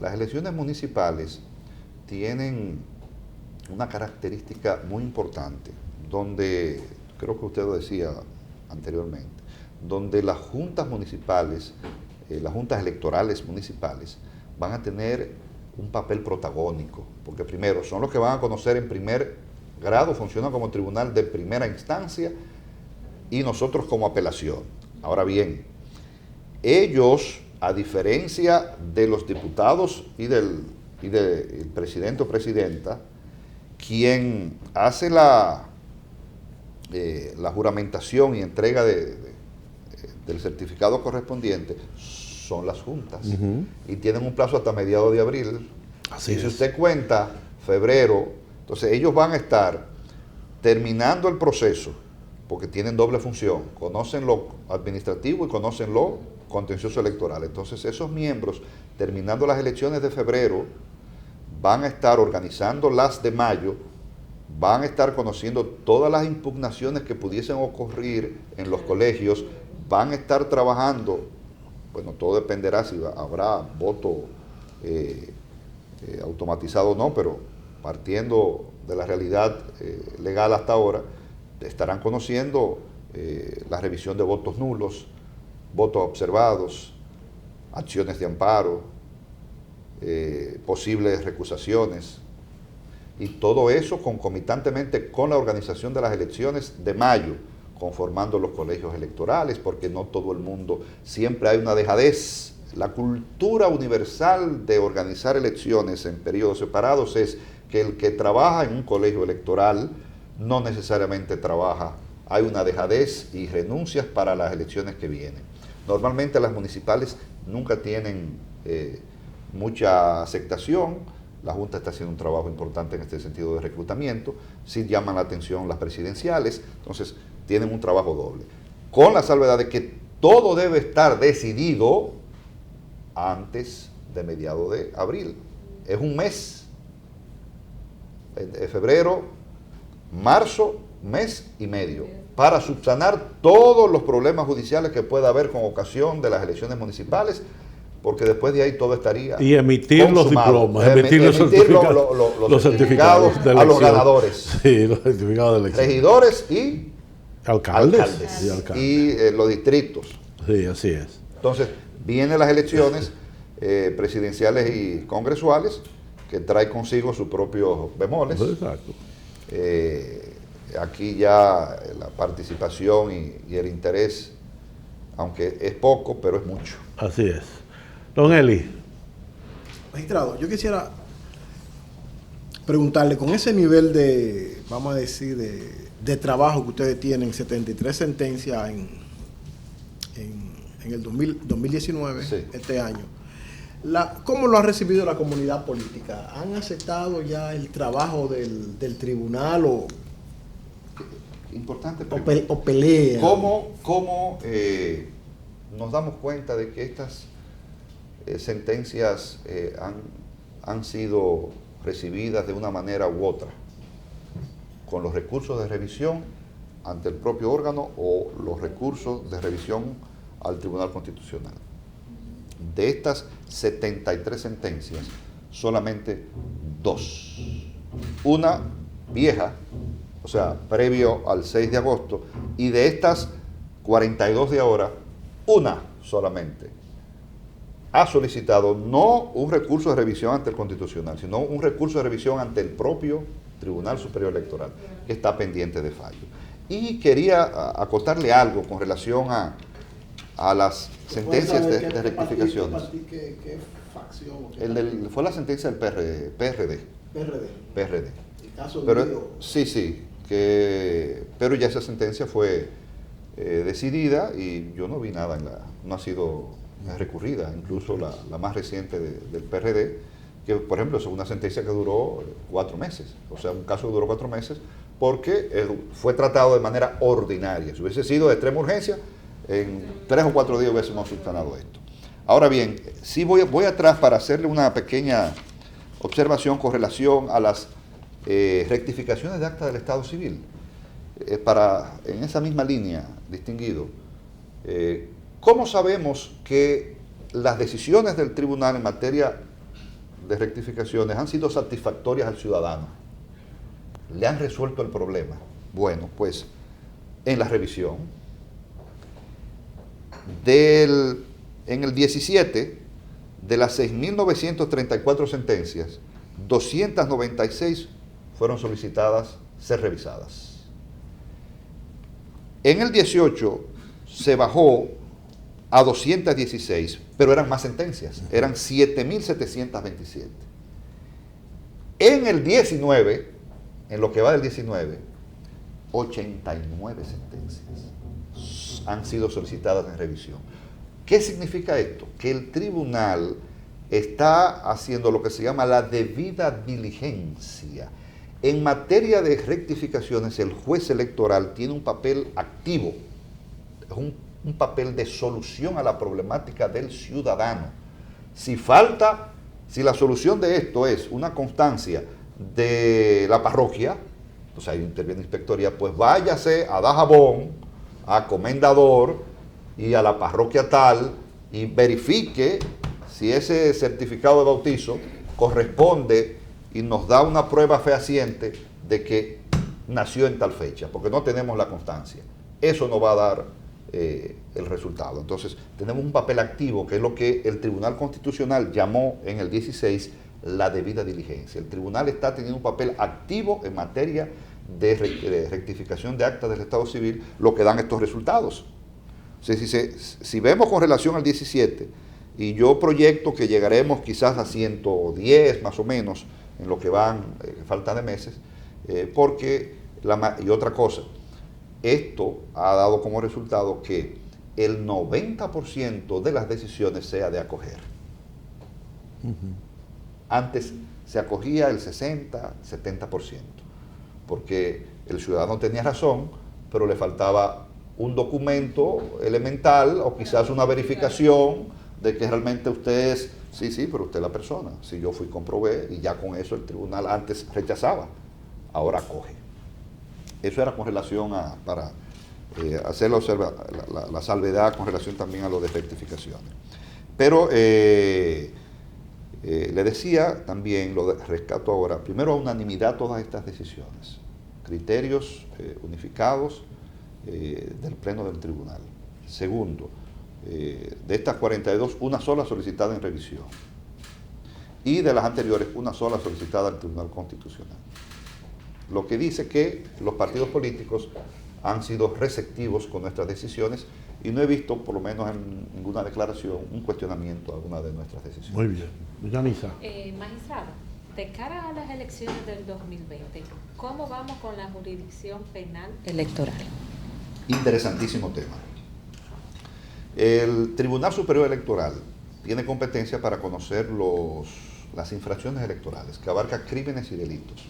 las elecciones municipales tienen una característica muy importante, donde, creo que usted lo decía anteriormente, donde las juntas municipales, las juntas electorales municipales, van a tener un papel protagónico, porque primero son los que van a conocer en primer grado, funcionan como tribunal de primera instancia y nosotros como apelación. Ahora bien, ellos, a diferencia de los diputados y del presidente o presidenta, quien hace la juramentación y entrega del certificado correspondiente son las juntas. Y tienen un plazo hasta mediados de abril. Así y es. si usted cuenta febrero, entonces ellos van a estar terminando el proceso, porque tienen doble función, conocen lo administrativo y conocen lo contencioso electoral. Entonces esos miembros, terminando las elecciones de febrero, van a estar organizando las de mayo, van a estar conociendo todas las impugnaciones que pudiesen ocurrir en los colegios, van a estar trabajando, bueno, todo dependerá si habrá voto automatizado o no, pero partiendo de la realidad legal hasta ahora, estarán conociendo la revisión de votos nulos, votos observados, acciones de amparo, posibles recusaciones, y todo eso concomitantemente con la organización de las elecciones de mayo, conformando los colegios electorales, porque no todo el mundo, siempre hay una dejadez. La cultura universal de organizar elecciones en periodos separados es que el que trabaja en un colegio electoral no necesariamente trabaja, hay una dejadez y renuncias para las elecciones que vienen. Normalmente las municipales nunca tienen mucha aceptación. La Junta está haciendo un trabajo importante en este sentido de reclutamiento. Sí llaman la atención las presidenciales, entonces tienen un trabajo doble. Con la salvedad de que todo debe estar decidido antes de mediados de abril. Es un mes. Febrero, marzo, mes y medio, para subsanar todos los problemas judiciales que pueda haber con ocasión de las elecciones municipales, porque después de ahí todo estaría y emitir consumado. Los diplomas, emitir los certificados de a los elección. ganadores, Sí, los certificados de elección. regidores y Alcaldes. y los distritos. Sí, así es. Entonces, vienen las elecciones presidenciales y congresuales, que trae consigo sus propios bemoles. Exacto. Aquí ya la participación y el interés, aunque es poco, pero es mucho. Así es. Don Eli. Magistrado, yo quisiera preguntarle, con ese nivel de, vamos a decir, de trabajo que ustedes tienen, 73 sentencias en el 2019, sí, este año, ¿cómo lo ha recibido la comunidad política? ¿Han aceptado ya el trabajo del tribunal Importante o pelea? ¿Cómo nos damos cuenta de que estas sentencias han sido recibidas de una manera u otra? Con los recursos de revisión ante el propio órgano o los recursos de revisión al Tribunal Constitucional. De estas 73 sentencias, solamente 2. Una vieja, o sea, previo al 6 de agosto, y de estas 42 de ahora, una solamente ha solicitado no un recurso de revisión ante el Constitucional, sino un recurso de revisión ante el propio Tribunal Superior Electoral, que está pendiente de fallo. Y quería acotarle algo con relación a las sentencias de rectificaciones. ¿Qué facción? Fue la sentencia del PRD. El caso pero, sí, pero ya esa sentencia fue decidida y yo no vi nada no ha sido recurrida, incluso la más reciente del PRD, que por ejemplo es una sentencia que duró 4 meses, o sea, un caso que duró 4 meses porque fue tratado de manera ordinaria. Si hubiese sido de extrema urgencia, en 3 o 4 días hubiésemos subsanado esto. Ahora bien, sí voy atrás para hacerle una pequeña observación con relación a las rectificaciones de acta del Estado Civil. En esa misma línea, distinguido, ¿cómo sabemos que las decisiones del tribunal en materia de rectificaciones han sido satisfactorias al ciudadano? ¿Le han resuelto el problema? Bueno, pues en la revisión en el 17, de las 6.934 sentencias, 296 fueron solicitadas ser revisadas. En el 18 se bajó a 216, pero eran más sentencias, eran 7.727. En el 19, en lo que va del 19, 89 sentencias han sido solicitadas en revisión. ¿Qué significa esto? Que el tribunal está haciendo lo que se llama la debida diligencia. En materia de rectificaciones, el juez electoral tiene un papel activo, es un papel de solución a la problemática del ciudadano. Si la solución de esto es una constancia de la parroquia, pues ahí interviene inspectoría, pues váyase a Dajabón, a Comendador y a la parroquia tal y verifique si ese certificado de bautizo corresponde y nos da una prueba fehaciente de que nació en tal fecha, porque no tenemos la constancia. Eso no va a dar el resultado. Entonces, tenemos un papel activo, que es lo que el Tribunal Constitucional llamó en el 16 la debida diligencia. El tribunal está teniendo un papel activo en materia de rectificación de actas del Estado Civil, lo que dan estos resultados. O sea, si vemos con relación al 17, y yo proyecto que llegaremos quizás a 110 más o menos, en lo que van, falta de meses, y otra cosa, esto ha dado como resultado que el 90% de las decisiones sea de acoger. Antes se acogía el 60, 70%, porque el ciudadano tenía razón, pero le faltaba un documento elemental o quizás una verificación de que realmente usted es, sí, pero usted es la persona. Si yo fui, comprobé, y ya con eso el tribunal antes rechazaba, ahora acoge. Eso era con relación para hacer la salvedad con relación también a lo de rectificaciones. Pero le decía también, lo rescato ahora, primero, a unanimidad todas estas decisiones, criterios unificados del Pleno del Tribunal. Segundo, de estas 42, una sola solicitada en revisión. Y de las anteriores, una sola solicitada al Tribunal Constitucional. Lo que dice que los partidos políticos han sido receptivos con nuestras decisiones y no he visto, por lo menos en ninguna declaración, un cuestionamiento a alguna de nuestras decisiones. Muy bien. Yanisa. Magistrado, de cara a las elecciones del 2020, ¿cómo vamos con la jurisdicción penal electoral? Interesantísimo tema. El Tribunal Superior Electoral tiene competencia para conocer las infracciones electorales, que abarca crímenes y delitos.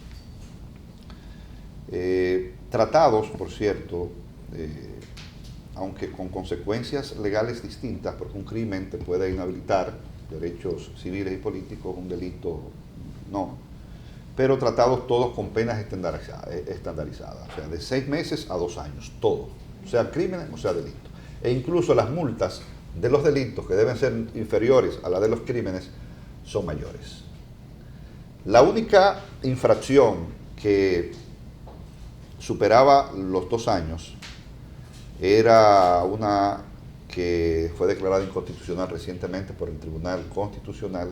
Tratados, por cierto, aunque con consecuencias legales distintas, porque un crimen te puede inhabilitar derechos civiles y políticos, un delito no, pero tratados todos con penas estandarizadas, o sea, de 6 meses a 2 años, todo, sea crimen o sea delito. E incluso las multas de los delitos, que deben ser inferiores a la de los crímenes, son mayores. La única infracción que superaba los 2 años era una que fue declarada inconstitucional recientemente por el Tribunal Constitucional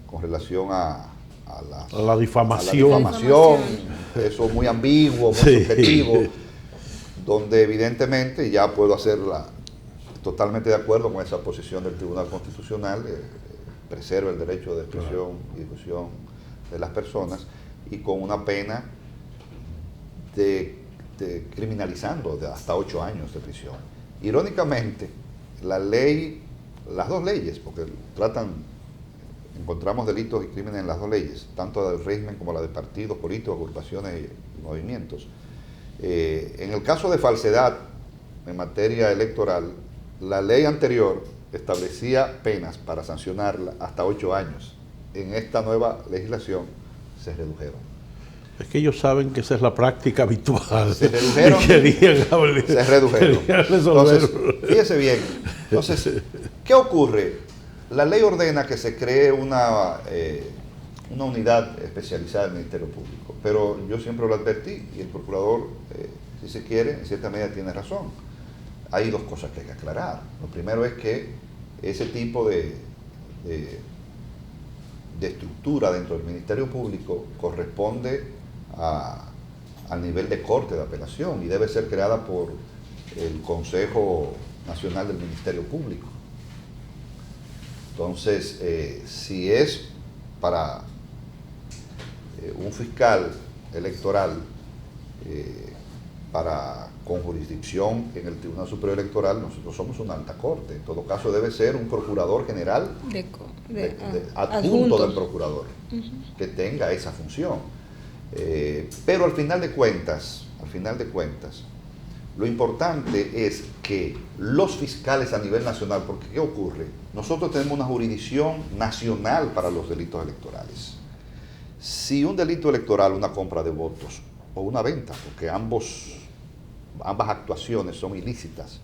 con relación a la difamación. Eso muy ambiguo, muy subjetivo, donde evidentemente ya puedo hacerla totalmente de acuerdo con esa posición del Tribunal Constitucional, preserva el derecho de expresión y difusión de las personas, y con una pena criminalizando de hasta 8 años de prisión. Irónicamente, las dos leyes, porque encontramos delitos y crímenes en las dos leyes, tanto la del régimen como la de partidos políticos, agrupaciones y movimientos. En el caso de falsedad en materia electoral, la ley anterior establecía penas para sancionarla hasta 8 años. En esta nueva legislación se redujeron. Es que ellos saben que esa es la práctica habitual. Se redujeron. Se redujeron. Entonces, fíjese bien. Entonces, ¿qué ocurre? La ley ordena que se cree una unidad especializada del Ministerio Público, pero yo siempre lo advertí, y el procurador, si se quiere, en cierta medida tiene razón. Hay dos cosas que hay que aclarar. Lo primero es que ese tipo de estructura dentro del Ministerio Público corresponde al nivel de corte de apelación y debe ser creada por el Consejo Nacional del Ministerio Público. Entonces, si es para un fiscal electoral con jurisdicción en el Tribunal Superior Electoral, nosotros somos una alta corte. En todo caso, debe ser un procurador general adjunto del procurador que tenga esa función. Pero al final de cuentas, lo importante es que los fiscales a nivel nacional, porque ¿qué ocurre? Nosotros tenemos una jurisdicción nacional para los delitos electorales. Si un delito electoral, una compra de votos o una venta, porque ambas actuaciones son ilícitas,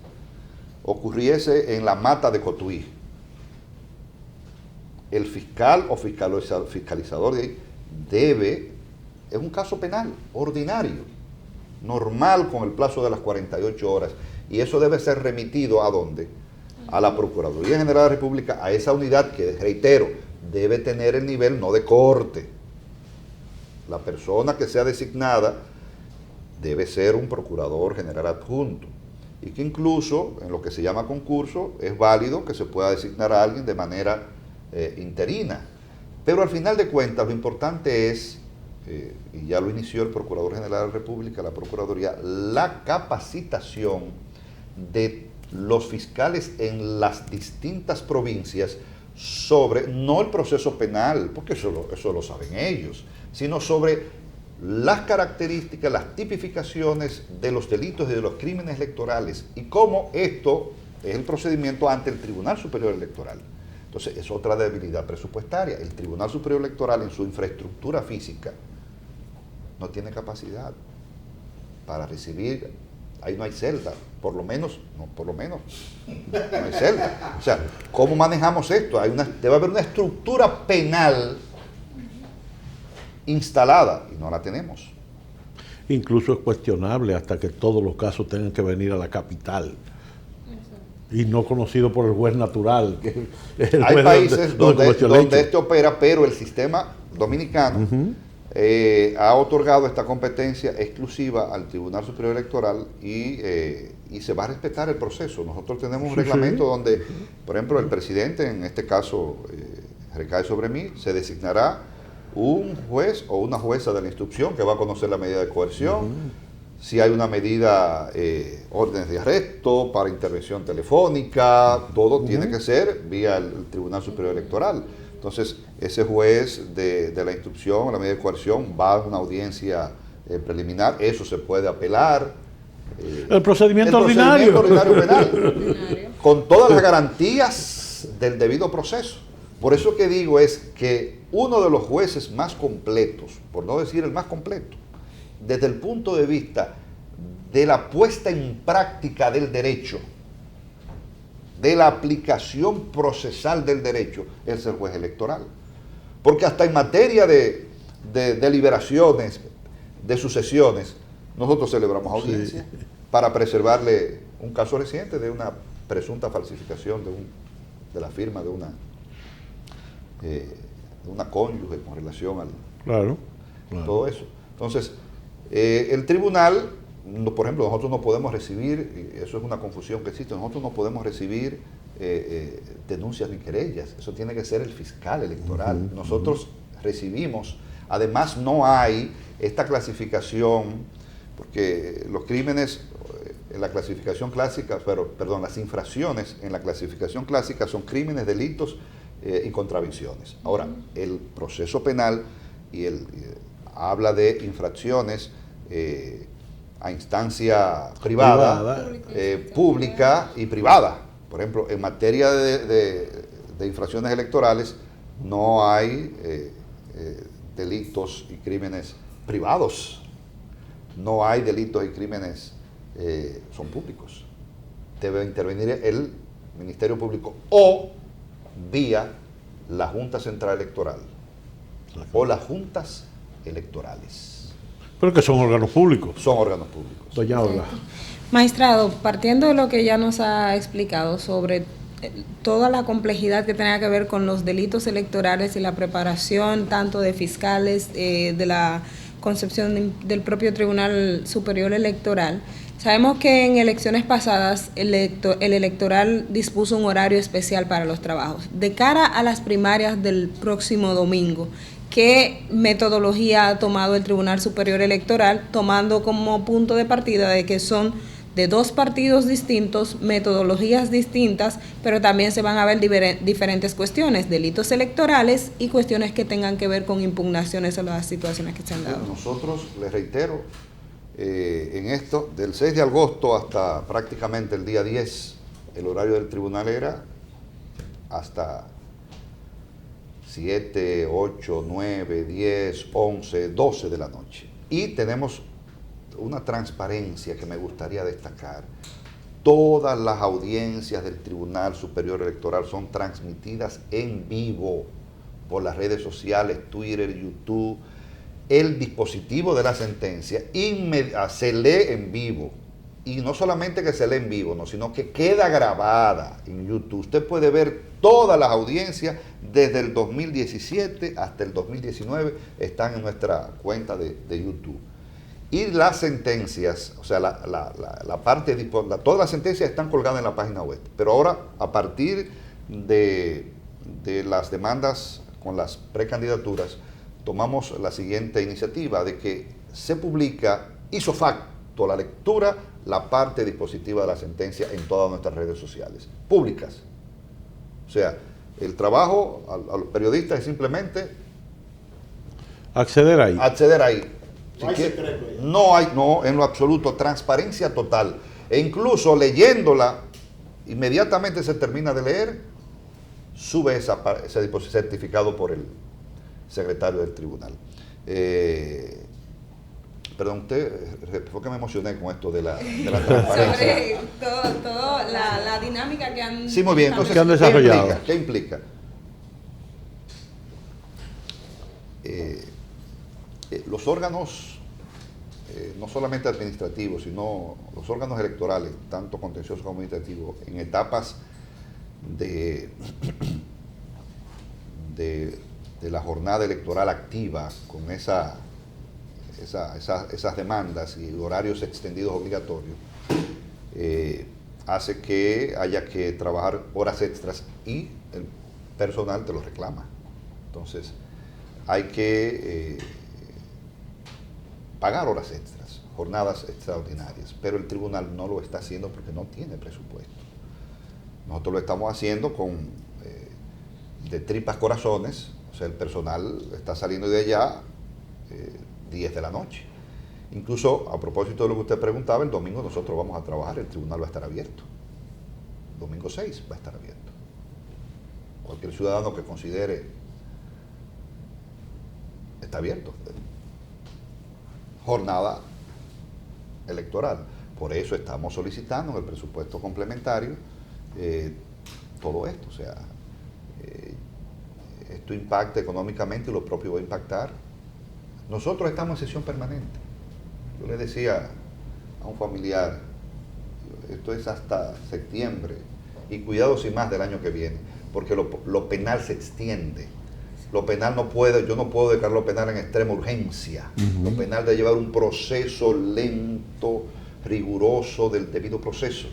ocurriese en la Mata de Cotuí, el fiscal o fiscalizador de ahí es un caso penal ordinario, normal, con el plazo de las 48 horas, y eso debe ser remitido ¿a dónde? A la Procuraduría General de la República, a esa unidad que, reitero, debe tener el nivel no de corte. La persona que sea designada debe ser un procurador general adjunto, y que incluso en lo que se llama concurso es válido que se pueda designar a alguien de manera interina. Pero al final de cuentas lo importante es, y ya lo inició el Procurador General de la República, la Procuraduría, la capacitación de los fiscales en las distintas provincias sobre, no el proceso penal, porque eso lo saben ellos, sino sobre las características, las tipificaciones de los delitos y de los crímenes electorales y cómo esto es el procedimiento ante el Tribunal Superior Electoral. Entonces, es otra debilidad presupuestaria. El Tribunal Superior Electoral en su infraestructura física no tiene capacidad para recibir, ahí no hay celda, por lo menos no hay celda. O sea, ¿cómo manejamos esto? Debe haber una estructura penal instalada y no la tenemos. Incluso es cuestionable hasta que todos los casos tengan que venir a la capital y no conocido por el juez natural. Hay países donde este opera, pero el sistema dominicano ha otorgado esta competencia exclusiva al Tribunal Superior Electoral y se va a respetar el proceso. Nosotros tenemos un reglamento donde, por ejemplo, el presidente, en este caso recae sobre mí, se designará un juez o una jueza de la instrucción que va a conocer la medida de coerción, si hay una medida, órdenes de arresto para intervención telefónica, todo tiene que ser vía el Tribunal Superior Electoral. Entonces, ese juez de la instrucción, la medida de coerción, va a una audiencia preliminar, eso se puede apelar. El procedimiento ordinario penal, con todas las garantías del debido proceso. Por eso que digo es que uno de los jueces más completos, por no decir el más completo, desde el punto de vista de la puesta en práctica del derecho, de la aplicación procesal del derecho, es el juez electoral. Porque hasta en materia de deliberaciones, de sucesiones, nosotros celebramos audiencia para preservarle un caso reciente de una presunta falsificación de la firma de una cónyuge con relación al... Claro. Todo eso. Entonces, el tribunal, por ejemplo, nosotros no podemos recibir, eso es una confusión que existe, nosotros no podemos recibir denuncias ni querellas, eso tiene que ser el fiscal electoral. Nosotros recibimos, además no hay esta clasificación, porque los crímenes en la clasificación clásica, las infracciones en la clasificación clásica son crímenes, delitos y contravenciones. Ahora, el proceso penal habla de infracciones a instancia privada, pública y privada, Por ejemplo, en materia de infracciones electorales no hay delitos y crímenes privados, no hay delitos y crímenes, son públicos. Debe intervenir el Ministerio Público o vía la Junta Central Electoral o las juntas electorales. Pero que son órganos públicos. Son órganos públicos. Doña Olga. Magistrado, partiendo de lo que ya nos ha explicado sobre toda la complejidad que tenga que ver con los delitos electorales y la preparación tanto de fiscales, de la concepción del propio Tribunal Superior Electoral, sabemos que en elecciones pasadas el electoral dispuso un horario especial para los trabajos. De cara a las primarias del próximo domingo, ¿qué metodología ha tomado el Tribunal Superior Electoral, tomando como punto de partida de que son de dos partidos distintos, metodologías distintas, pero también se van a ver diferentes cuestiones, delitos electorales y cuestiones que tengan que ver con impugnaciones a las situaciones que se han dado? Nosotros, les reitero, en esto, del 6 de agosto hasta prácticamente el día 10, el horario del tribunal era hasta 7, 8, 9, 10, 11, 12 de la noche. Y tenemos una transparencia que me gustaría destacar. Todas las audiencias del Tribunal Superior Electoral son transmitidas en vivo por las redes sociales, Twitter, YouTube. El dispositivo de la sentencia se lee en vivo. Y no solamente que se lee en vivo, no, sino que queda grabada en YouTube. Usted puede ver todas las audiencias desde el 2017 hasta el 2019, están en nuestra cuenta de YouTube. Y las sentencias, o sea, todas las sentencias están colgadas en la página web. Pero ahora, a partir de las demandas con las precandidaturas, tomamos la siguiente iniciativa de que se publica ipso facto la lectura, la parte dispositiva de la sentencia en todas nuestras redes sociales, públicas. O sea, el trabajo a los periodistas es simplemente acceder ahí. No hay secreto ahí. No, en lo absoluto, transparencia total. E incluso leyéndola, inmediatamente se termina de leer, sube ese certificado por el secretario del tribunal. Perdón, usted fue que me emocioné con esto de la transparencia. Sobre todo la dinámica que han... Sí, muy bien. Entonces, ¿qué han desarrollado? ¿Qué implica? Los órganos, no solamente administrativos, sino los órganos electorales, tanto contencioso como administrativo, en etapas de la jornada electoral activa, con esas demandas y horarios extendidos obligatorios, hace que haya que trabajar horas extras y el personal te lo reclama. Entonces, hay que pagar horas extras, jornadas extraordinarias, pero el tribunal no lo está haciendo porque no tiene presupuesto. Nosotros lo estamos haciendo de tripas corazones, o sea, el personal está saliendo de allá 10 de la noche. Incluso, a propósito de lo que usted preguntaba, el domingo nosotros vamos a trabajar, el tribunal va a estar abierto. Domingo 6 va a estar abierto. Cualquier ciudadano que considere, está abierto. Jornada electoral. Por eso estamos solicitando en el presupuesto complementario todo esto. O sea, esto impacta económicamente y lo propio va a impactar. Nosotros estamos en sesión permanente. Yo le decía a un familiar, esto es hasta septiembre, y cuidado sin más del año que viene, porque lo penal se extiende. Lo penal yo no puedo declarar lo penal en extrema urgencia. Lo penal de llevar un proceso lento, riguroso, del debido proceso.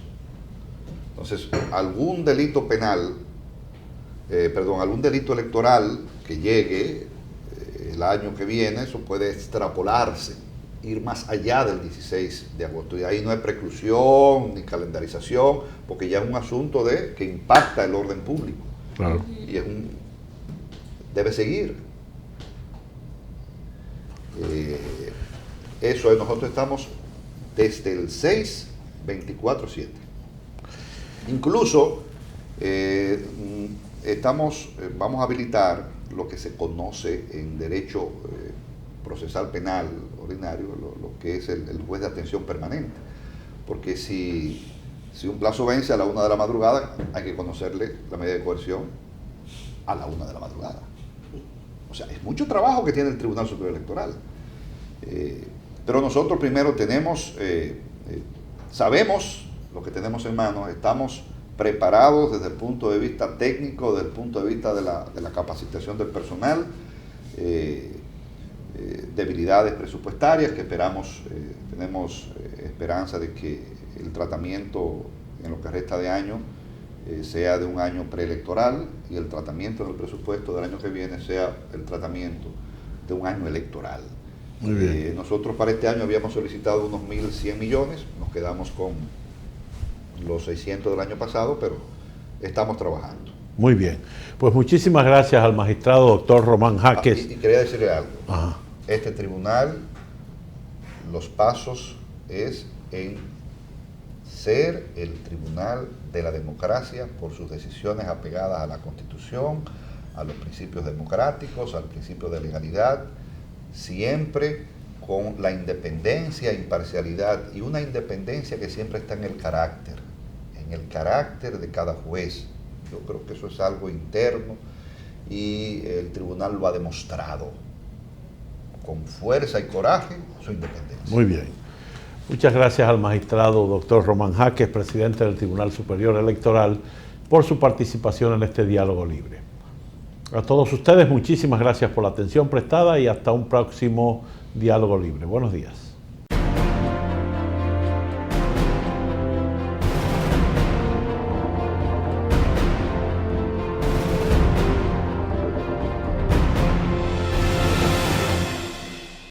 Entonces, algún delito electoral que llegue el año que viene, eso puede extrapolarse, ir más allá del 16 de agosto. Y ahí no hay preclusión ni calendarización, porque ya es un asunto que impacta el orden público. Claro. Y debe seguir. Eso es, nosotros estamos desde el 6, 24/7. Incluso Vamos a habilitar lo que se conoce en derecho procesal penal ordinario, lo que es el juez de atención permanente. Porque si un plazo vence a la 1 de la madrugada, hay que conocerle la medida de coerción a la 1 de la madrugada. O sea, es mucho trabajo que tiene el Tribunal Superior Electoral. Pero nosotros primero sabemos lo que tenemos en manos, estamos preparados desde el punto de vista técnico, desde el punto de vista de la capacitación del personal, debilidades presupuestarias que tenemos esperanza de que el tratamiento en lo que resta de año sea de un año preelectoral y el tratamiento en el presupuesto del año que viene sea el tratamiento de un año electoral. Muy bien. Nosotros para este año habíamos solicitado unos 1.100 millones, nos quedamos con los 600 del año pasado, pero estamos trabajando. Muy bien. Pues muchísimas gracias al magistrado doctor Román Jaques. Y quería decirle algo. Ajá. Este tribunal, los pasos es en ser el tribunal de la democracia por sus decisiones apegadas a la Constitución, a los principios democráticos, al principio de legalidad, siempre con la independencia, imparcialidad y una independencia que siempre está en el carácter de cada juez. Yo creo que eso es algo interno y el tribunal lo ha demostrado con fuerza y coraje su independencia. Muy bien. Muchas gracias al magistrado doctor Román Jaques, presidente del Tribunal Superior Electoral, por su participación en este diálogo libre. A todos ustedes, muchísimas gracias por la atención prestada y hasta un próximo diálogo libre. Buenos días.